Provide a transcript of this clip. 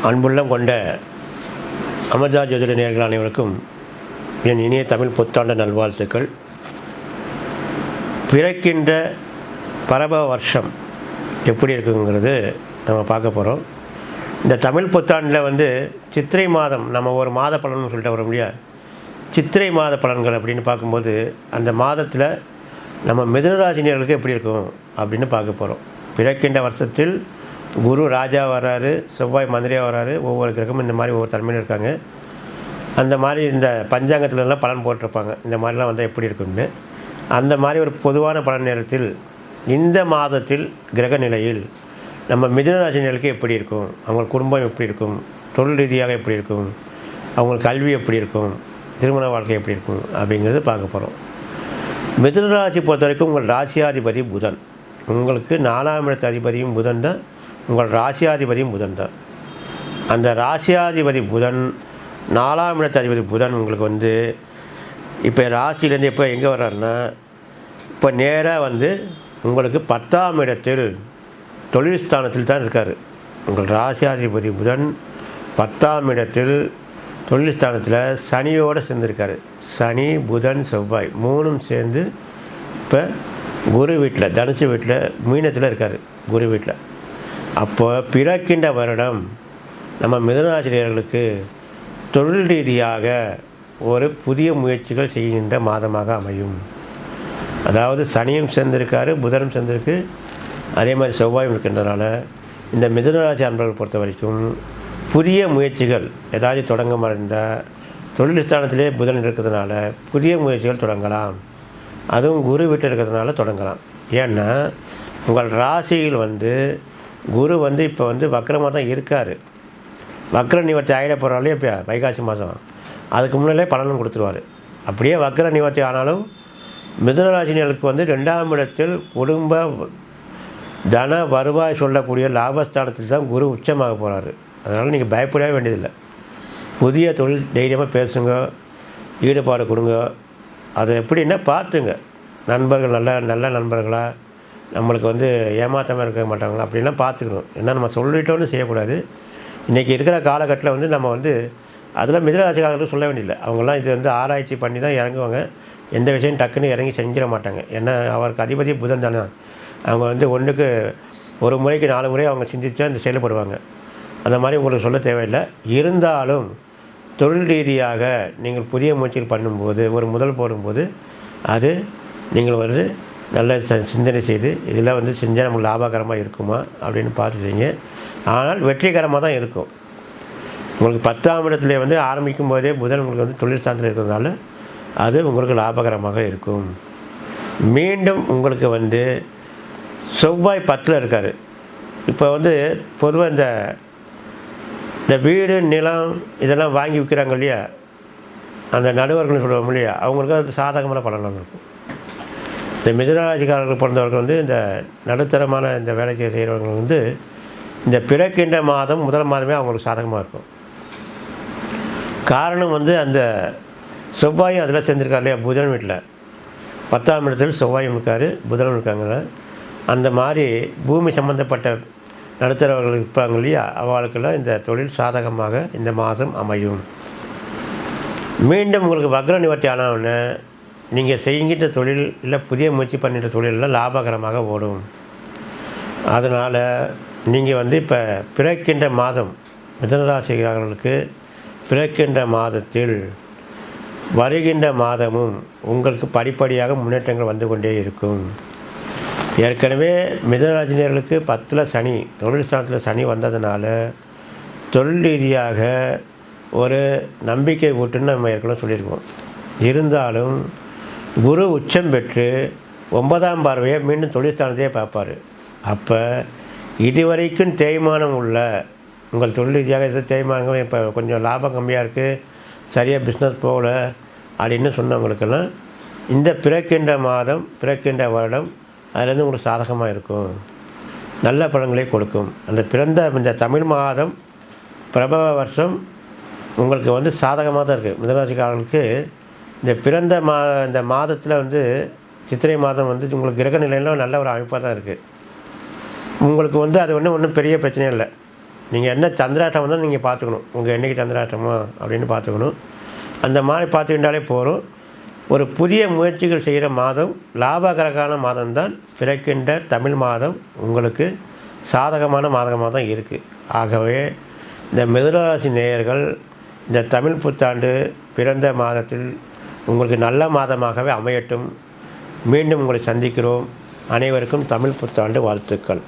அன்புள்ளம் கொண்ட அமர்தா ஜோதிட நேயர்கள் அனைவருக்கும் என் இனிய தமிழ் புத்தாண்டு நல்வாழ்த்துக்கள். பிறக்கின்ற பரப வருஷம் எப்படி இருக்குங்கிறது நம்ம பார்க்க போகிறோம். இந்த தமிழ் புத்தாண்டில் சித்திரை மாதம் நம்ம ஒரு மாத பலன்னு சொல்லிட்டு வர முடியாது. சித்திரை மாத பலன்கள் அப்படின்னு பார்க்கும்போது அந்த மாதத்தில் நம்ம மிதுனராசினியர்களுக்கு எப்படி இருக்கும் அப்படின்னு பார்க்க போகிறோம். பிறக்கின்ற வருஷத்தில் குரு ராஜா வராரு, செவ்வாய் மந்திரியாக வராரு, ஒவ்வொரு கிரகமும் இந்த மாதிரி ஒவ்வொரு தன்மையில் இருக்காங்க. அந்த மாதிரி இந்த பஞ்சாங்கத்துலலாம் பலன் போட்டிருப்பாங்க, இந்த மாதிரிலாம் வந்தால் எப்படி இருக்குன்னு. அந்த மாதிரி ஒரு பொதுவான பலன் நேரத்தில் இந்த மாதத்தில் கிரக நிலையில் நம்ம மிதுனராசினியர்களுக்கு எப்படி இருக்கும், அவங்க குடும்பம் எப்படி இருக்கும், தொழில் ரீதியாக எப்படி இருக்கும், அவங்களுக்கு கல்வி எப்படி இருக்கும், திருமண வாழ்க்கை எப்படி இருக்கும் அப்படிங்கிறது பார்க்க போகிறோம். மிதுனராசி பொறுத்த வரைக்கும் உங்கள் ராசியாதிபதி புதன், உங்களுக்கு 4ஆம் இடத்து அதிபதியும் புதன் தான், உங்கள் ராசியாதிபதியும் புதன் தான். அந்த ராசியாதிபதி புதன் 4ஆம் இடத்து அதிபதி புதன் உங்களுக்கு இப்போ ராசியிலேருந்து எப்போ எங்கே வர்றாருன்னா, இப்போ நேராக உங்களுக்கு 10ஆம் இடத்தில் தொழில் ஸ்தானத்தில் தான் இருக்கார். உங்கள் ராசியாதிபதி புதன் 10ஆம் இடத்தில் தொழில் ஸ்தானத்தில் சனியோடு சேர்ந்துருக்காரு. சனி புதன் செவ்வாய் மூணும் சேர்ந்து இப்போ குரு வீட்டில், தனுசு வீட்டில், மீனத்தில் இருக்கார், குரு வீட்டில். அப்போ பிறக்கின்ற வருடம் நம்ம மிதுனராசினியர்களுக்கு தொழில் ரீதியாக ஒரு புதிய முயற்சிகள் செய்கின்ற மாதமாக அமையும். அதாவது சனியும் சேர்ந்திருக்காரு, புதனும் சேர்ந்திருக்கு, அதே மாதிரி செவ்வாயும் இருக்கின்றனால இந்த மிதுனராசி அன்பர்கள் பொறுத்த வரைக்கும் புதிய முயற்சிகள் ஏதாவது தொடங்க இருந்தால் தொழில் ஸ்தானத்திலே புதன் இருக்கிறதுனால புதிய முயற்சிகள் தொடங்கலாம். அதுவும் குரு வீட்டில் இருக்கிறதுனால தொடங்கலாம். ஏன்னா உங்கள் ராசியில் குரு இப்போ வக்கரமாக தான் இருக்கார். வக்கர நிவர்த்தி ஆகிட போகிறாலே இப்போ வைகாசி மாதம் அதுக்கு முன்னாலே பலனும் கொடுத்துருவார். அப்படியே வக்கர நிவர்த்தி ஆனாலும் மிதுனராசினியர்களுக்கு 2ஆம் இடத்தில் குடும்ப தன வருவாய் சொல்லக்கூடிய லாபஸ்தானத்தில் தான் குரு உச்சமாக போகிறாரு. அதனால் நீங்கள் பயப்படவே வேண்டியதில்லை. புதிய தொழில் தைரியமாக பேசுங்க, ஈடுபாடு கொடுங்க. அதை எப்படின்னா பார்த்துங்க, நண்பர்கள் நல்ல நண்பர்களாக நம்மளுக்கு ஏமாற்றாமல் இருக்க மாட்டாங்களா அப்படின்லாம் பார்த்துக்கணும். ஏன்னா நம்ம சொல்லிட்டோன்னு செய்யக்கூடாது. இன்றைக்கி இருக்கிற காலகட்டத்தில் நம்ம அதில் மிதுனராசிக்காரர்களும் சொல்ல வேண்டியதில்லை. அவங்களாம் இது ஆராய்ச்சி பண்ணி தான் இறங்குவாங்க. எந்த விஷயம் டக்குன்னு இறங்கி செஞ்சிட மாட்டாங்க. ஏன்னா அவருக்கு அதிபதி புதன் தானே. அவங்க ஒன்றுக்கு ஒரு முறைக்கு 4 முறை அவங்க சிந்திச்சா இந்த செயல்படுவாங்க. அந்த மாதிரி உங்களுக்கு சொல்ல தேவையில்லை. இருந்தாலும் தொழில் ரீதியாக நீங்கள் புதிய முயற்சிகள் பண்ணும்போது, ஒரு முதல் போடும்போது அது நீங்கள் நல்ல சிந்தனை செய்து இதெல்லாம் செஞ்சால் நமக்கு லாபகரமாக இருக்குமா அப்படின்னு பார்த்து செய்யுங்க. ஆனால் வெற்றிகரமாக தான் இருக்கும். உங்களுக்கு 10ஆம் இடத்துல ஆரம்பிக்கும் போதே புதன் உங்களுக்கு தொழில் ஸ்தானத்தில் இருக்கிறதுனால அது உங்களுக்கு லாபகரமாக இருக்கும். மீண்டும் உங்களுக்கு செவ்வாய் 10ல் இருக்கார். இப்போ பொதுவாக இந்த வீடு நிலம் இதெல்லாம் வாங்கி விற்கிறாங்க இல்லையா, அந்த நடுவர்கள்னு சொல்லுவோம் இல்லையா, அவங்களுக்கு அது சாதகமான பலனாக இருக்கும். இந்த மிதுனராசிக்காரர்கள் பிறந்தவர்கள் இந்த நடுத்தரமான இந்த வேலைக்கு செய்கிறவங்க இந்த பிறக்கின்ற மாதம் முதல் மாதமே அவங்களுக்கு சாதகமாக இருக்கும். காரணம் அந்த செவ்வாயும் அதில் சேர்ந்துருக்கார் இல்லையா, புதன் வீட்டில் 10ஆம் இடத்தில் செவ்வாயும் இருக்கார், புதனும் இருக்காங்க. அந்த மாதிரி பூமி சம்மந்தப்பட்ட நடுத்தரவர்கள் இருப்பாங்க இல்லையா, அவர்களுக்கெல்லாம் இந்த தொழில் சாதகமாக இந்த மாதம் அமையும். மீண்டும் உங்களுக்கு வக்ர நிவர்த்தி ஆனவுடனே நீங்கள் செய்கின்ற தொழில் இல்லை புதிய முயற்சி பண்ணுற தொழிலெல்லாம் லாபகரமாக ஓடும். அதனால் நீங்கள் இப்போ பிறக்கின்ற மாதம் மிதுனராசிக்காரர்களுக்கு பிறக்கின்ற மாதத்தில் வருகின்ற மாதமும் உங்களுக்கு படிப்படியாக முன்னேற்றங்கள் வந்து கொண்டே இருக்கும். ஏற்கனவே மிதுனராசினியர்களுக்கு 10ல் சனி, தொழில் ஸ்தானத்தில் சனி வந்ததுனால தொழில் ரீதியாக ஒரு நம்பிக்கை ஊட்டுன்னு நம்ம ஏற்கனவே சொல்லியிருக்கோம். இருந்தாலும் குரு உச்சம் பெற்று 9ஆம் பார்வையை மீண்டும் தொழில் ஸ்தானத்தையே பார்ப்பார். அப்போ இதுவரைக்கும் தேய்மானம் உள்ள உங்கள் தொழில் ரீதியாக எது தேய்மானம், இப்போ கொஞ்சம் லாபம் கம்மியாக இருக்குது, சரியாக பிஸ்னஸ் போகல அப்படின்னு சொன்னவங்களுக்கெல்லாம் இந்த பிறக்கின்ற மாதம் பிறக்கின்ற வருடம் அதுலேருந்து உங்களுக்கு சாதகமாக இருக்கும், நல்ல பலன்களை கொடுக்கும். அந்த பிறந்த இந்த தமிழ் மாதம் பிரபவ வருஷம் உங்களுக்கு சாதகமாக தான் இருக்குது. மிதுனராசிக்காரர்களுக்கு இந்த பிறந்த இந்த மாதத்தில் சித்திரை மாதம் உங்களுக்கு கிரக நிலையில் நல்ல ஒரு அமைப்பாக தான் இருக்குது. உங்களுக்கு அது ஒன்றும் பெரிய பிரச்சனையும் இல்லை. நீங்கள் என்ன சந்திராஷ்டமம் தான் நீங்கள் பார்த்துக்கணும். உங்கள் என்றைக்கு சந்திராஷ்டமோ அப்படின்னு பார்த்துக்கணும். அந்த மாதிரி பார்த்துக்கிட்டாலே போகிறோம். ஒரு புதிய முயற்சிகள் செய்கிற மாதம், லாபகரமான மாதம்தான் பிறக்கின்ற தமிழ் மாதம் உங்களுக்கு சாதகமான மாதமாக தான் இருக்குது. ஆகவே இந்த மிதுனராசி நேயர்கள் இந்த தமிழ் புத்தாண்டு பிறந்த மாதத்தில் உங்களுக்கு நல்ல மாதமாகவே அமையட்டும். மீண்டும் உங்களை சந்திக்கிறோம். அனைவருக்கும் தமிழ் புத்தாண்டு வாழ்த்துக்கள்.